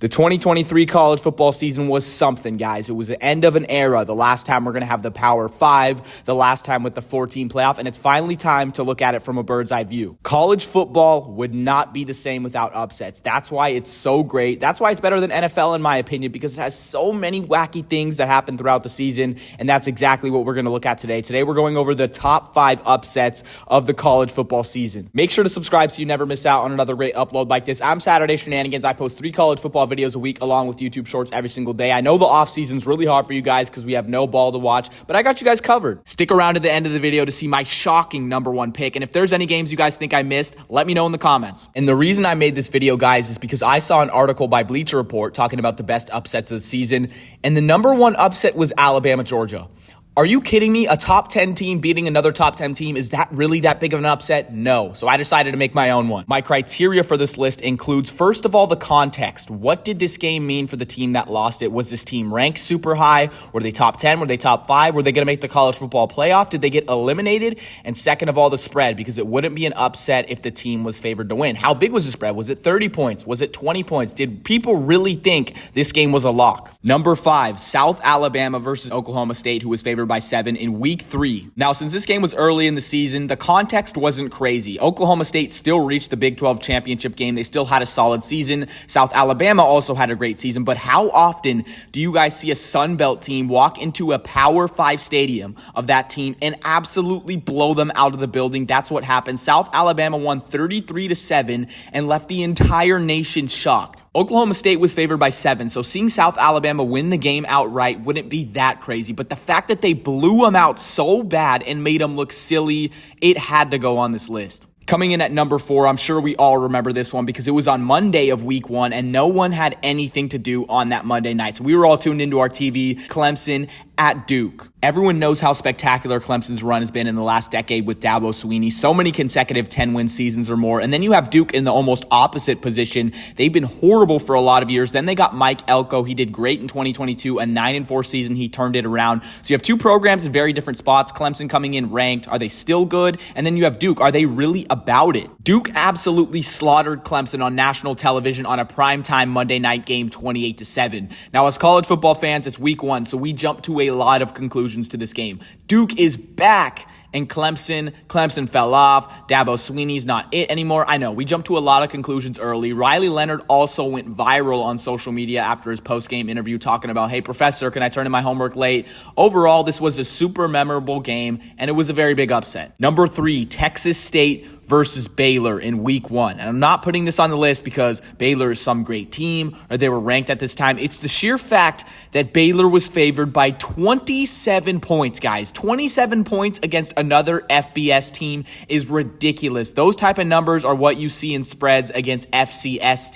The 2023 college football season was something, guys. It was the end of an era. The last time we're going to have the Power 5, the last time with the 14 playoff, and it's finally time to look at it from a bird's eye view. College football would not be the same without upsets. That's why it's so great. That's why it's better than NFL, in my opinion, because it has so many wacky things that happen throughout the season, and that's exactly what we're going to look at today. Today, we're going over the top 5 upsets of the college football season. Make sure to subscribe so you never miss out on another great upload like this. I'm Saturday Shenanigans. I post 3 college football videos a week along with YouTube shorts every single day. I know the off season's really hard for you guys because we have no ball to watch, but I got you guys covered. Stick around to the end of the video to see my shocking number 1 pick. And if there's any games you guys think I missed, let me know in the comments. And the reason I made this video, guys, is because I saw an article by Bleacher Report talking about the best upsets of the season. And the number 1 upset was Alabama, Georgia. Are you kidding me? A top 10 team beating another top 10 team? Is that really that big of an upset? No. So I decided to make my own one. My criteria for this list includes, first of all, the context. What did this game mean for the team that lost it? Was this team ranked super high? Were they top 10? Were they top 5? Were they going to make the college football playoff? Did they get eliminated? And second of all, the spread, because it wouldn't be an upset if the team was favored to win. How big was the spread? Was it 30 points? Was it 20 points? Did people really think this game was a lock? Number 5, South Alabama versus Oklahoma State, who was favored by 7 in week 3. Now, since this game was early in the season, the context wasn't crazy. Oklahoma State still reached the Big 12 championship game. They still had a solid season. South Alabama also had a great season. But how often do you guys see a Sun Belt team walk into a Power 5 stadium of that team and absolutely blow them out of the building? That's what happened. South Alabama won 33-7 and left the entire nation shocked. Oklahoma State was favored by 7, so seeing South Alabama win the game outright wouldn't be that crazy. But the fact that they blew them out so bad and made them look silly, it had to go on this list. Coming in at number 4, I'm sure we all remember this one because it was on Monday of week 1 and no one had anything to do on that Monday night. So we were all tuned into our TV, Clemson at Duke. Everyone knows how spectacular Clemson's run has been in the last decade with Dabo Swinney. So many consecutive 10-win seasons or more. And then you have Duke in the almost opposite position. They've been horrible for a lot of years. Then they got Mike Elko. He did great in 2022, a 9-4 season. He turned it around. So you have 2 programs in very different spots. Clemson coming in ranked. Are they still good? And then you have Duke. Are they really about it? Duke absolutely slaughtered Clemson on national television on a primetime Monday night game, 28-7. Now, as college football fans, it's week 1, so we jump to a lot of conclusions to this game. Duke is back. And Clemson fell off. Dabo Swinney's not it anymore. I know, we jumped to a lot of conclusions early. Riley Leonard also went viral on social media after his post-game interview talking about, hey, professor, can I turn in my homework late? Overall, this was a super memorable game, and it was a very big upset. Number 3, Texas State versus Baylor in week 1. And I'm not putting this on the list because Baylor is some great team or they were ranked at this time. It's the sheer fact that Baylor was favored by 27 points, guys. 27 points against another FBS team is ridiculous. Those type of numbers are what you see in spreads against FCS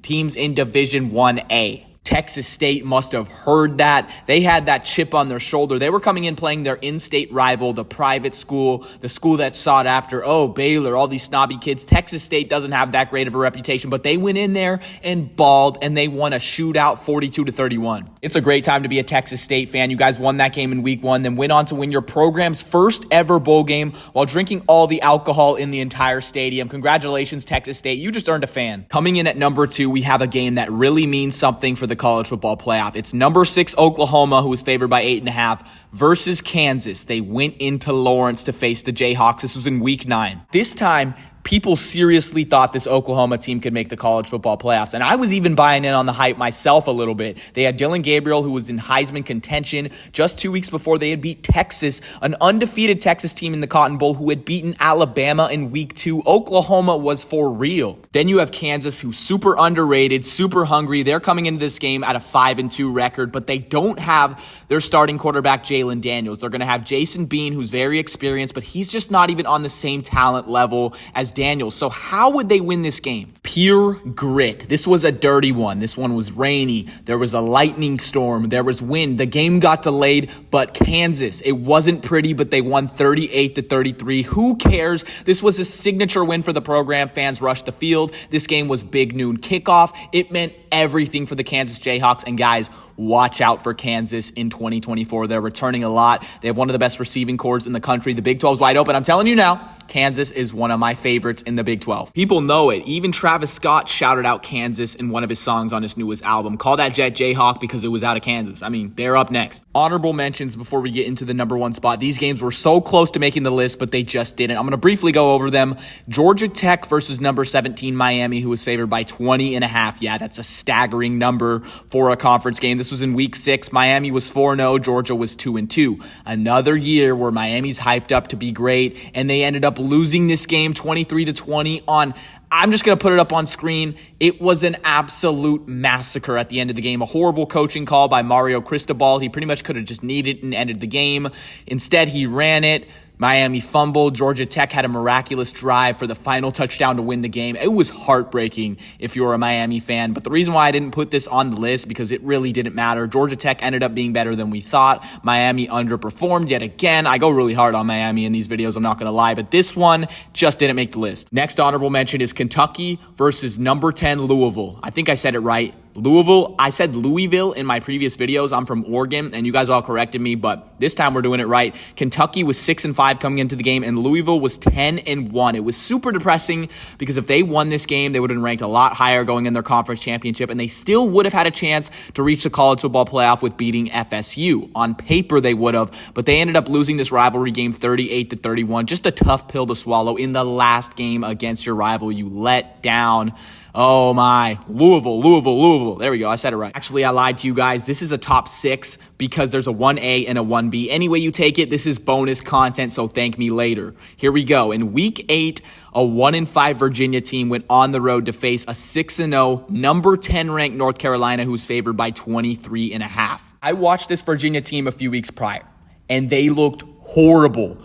teams in Division 1A. Texas State must have heard that. They had that chip on their shoulder. They were coming in playing their in-state rival, the private school, the school that's sought after. Oh, Baylor, all these snobby kids. Texas State doesn't have that great of a reputation, but they went in there and balled, and they won a shootout 42-31. It's a great time to be a Texas State fan. You guys won that game in week 1, then went on to win your program's first ever bowl game while drinking all the alcohol in the entire stadium. Congratulations, Texas State. You just earned a fan. Coming in at number 2, we have a game that really means something for the college football playoff. It's number 6 Oklahoma, who was favored by 8.5, versus Kansas. They went into Lawrence to face the Jayhawks. This was in week 9. This time, people seriously thought this Oklahoma team could make the college football playoffs. And I was even buying in on the hype myself a little bit. They had Dylan Gabriel, who was in Heisman contention just 2 weeks before they had beat Texas, an undefeated Texas team in the Cotton Bowl who had beaten Alabama in week 2. Oklahoma was for real. Then you have Kansas, who's super underrated, super hungry. They're coming into this game at a 5-2 record, but they don't have their starting quarterback, Jalen Daniels. They're going to have Jason Bean, who's very experienced, but he's just not even on the same talent level as Daniels. So how would they win this game? Pure grit. This was a dirty one. This one was rainy. There was a lightning storm. There was wind. The game got delayed, but Kansas, it wasn't pretty, but they won 38-33. Who cares? This was a signature win for the program. Fans rushed the field. This game was big noon kickoff. It meant everything for the Kansas Jayhawks. And guys, watch out for Kansas in 2024. They're returning a lot. They have one of the best receiving corps in the country. The Big 12 is wide open. I'm telling you now, Kansas is one of my favorites favorites in the Big 12. People know it. Even Travis Scott shouted out Kansas in one of his songs on his newest album. Call that Jet Jayhawk because it was out of Kansas. I mean, they're up next. Honorable mentions before we get into the number one spot. These games were so close to making the list, but they just didn't. I'm going to briefly go over them. Georgia Tech versus number 17 Miami, who was favored by 20.5. Yeah, that's a staggering number for a conference game. This was in week 6. Miami was 4-0. Georgia was 2-2. Another year where Miami's hyped up to be great, and they ended up losing this game 23-20 on, I'm just going to put it up on screen. It was an absolute massacre at the end of the game. A horrible coaching call by Mario Cristobal. He pretty much could have just kneed it and ended the game. Instead, he ran it. Miami fumbled. Georgia Tech had a miraculous drive for the final touchdown to win the game. It was heartbreaking if you're a Miami fan. But the reason why I didn't put this on the list, because it really didn't matter. Georgia Tech ended up being better than we thought. Miami underperformed yet again. I go really hard on Miami in these videos, I'm not going to lie. But this one just didn't make the list. Next honorable mention is Kentucky versus number 10 Louisville. I think I said it right. Louisville, I said Louisville in my previous videos. I'm from Oregon, and you guys all corrected me, but this time we're doing it right. Kentucky was 6-5 coming into the game, and Louisville was 10-1. It was super depressing because if they won this game, they would have been ranked a lot higher going in their conference championship, and they still would have had a chance to reach the college football playoff with beating FSU. On paper, they would have, but they ended up losing this rivalry game 38-31. Just a tough pill to swallow in the last game against your rival. You let down. Oh my, Louisville. There we go. I said it right. Actually, I lied to you guys. This is a top 6 because there's a 1A and a 1B. Any way you take it, this is bonus content, so thank me later. Here we go. In week 8, a 1-5 Virginia team went on the road to face a 6-0, number 10 ranked North Carolina, who's favored by 23.5. I watched this Virginia team a few weeks prior, and they looked horrible.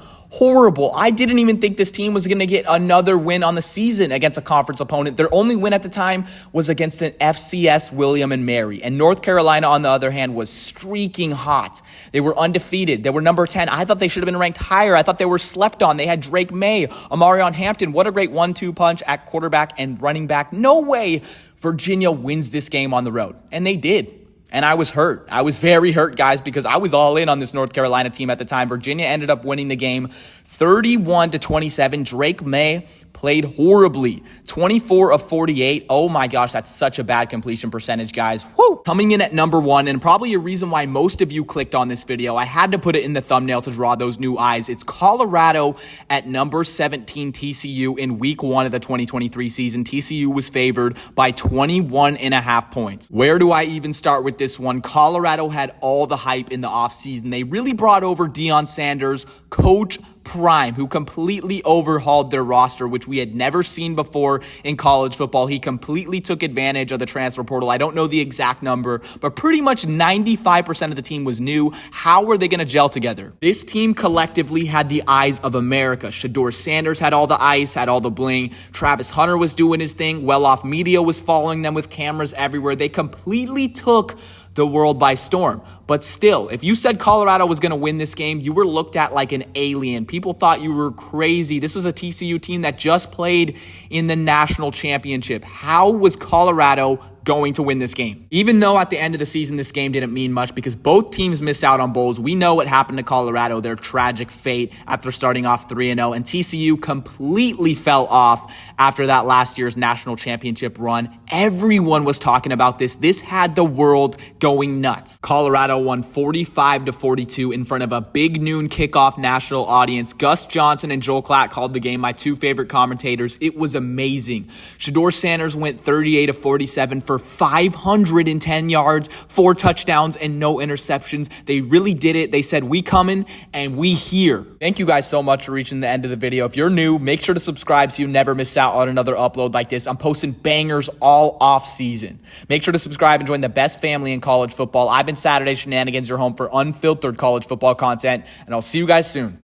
I didn't even think this team was going to get another win on the season against a conference opponent. Their only win at the time was against an FCS William and Mary. And North Carolina, on the other hand, was streaking hot. They were undefeated. They were number 10. I thought they should have been ranked higher. I thought they were slept on. They had Drake May, Amarion Hampton. What a great 1-2 punch at quarterback and running back. No way Virginia wins this game on the road. And they did. And I was hurt. I was very hurt, guys, because I was all in on this North Carolina team at the time. Virginia ended up winning the game 31-27. Drake May played horribly. 24 of 48. Oh my gosh, that's such a bad completion percentage, guys. Woo! Coming in at number 1, and probably a reason why most of you clicked on this video. I had to put it in the thumbnail to draw those new eyes. It's Colorado at number 17 TCU in week 1 of the 2023 season. TCU was favored by 21.5 points. Where do I even start with this one? Colorado had all the hype in the offseason. They really brought over Deion Sanders, Coach Prime, who completely overhauled their roster, which we had never seen before in college football. He completely took advantage of the transfer portal. I don't know the exact number, but pretty much 95% of the team was new. How were they going to gel together? This team collectively had the eyes of America. Shedeur Sanders had all the ice, had all the bling. Travis Hunter was doing his thing. Well-Off Media was following them with cameras everywhere. They completely took the world by storm. But still, if you said Colorado was going to win this game, you were looked at like an alien. People thought you were crazy. This was a TCU team that just played in the national championship. How was Colorado going to win this game? Even though at the end of the season, this game didn't mean much because both teams missed out on bowls. We know what happened to Colorado, their tragic fate after starting off 3-0, and TCU completely fell off after that last year's national championship run. Everyone was talking about this. This had the world going nuts. Colorado won 45-42 in front of a big noon kickoff national audience. Gus Johnson and Joel Klatt called the game, my two favorite commentators. It was amazing. Shedeur Sanders went 38-47 for 510 yards, 4 touchdowns, and no interceptions. They really did it. They said, we coming and we here. Thank you guys so much for reaching the end of the video. If you're new, make sure to subscribe so you never miss out on another upload like this. I'm posting bangers all off season. Make sure to subscribe and join the best family in college football. I've been Saturday Shenanigans, your home for unfiltered college football content, and I'll see you guys soon.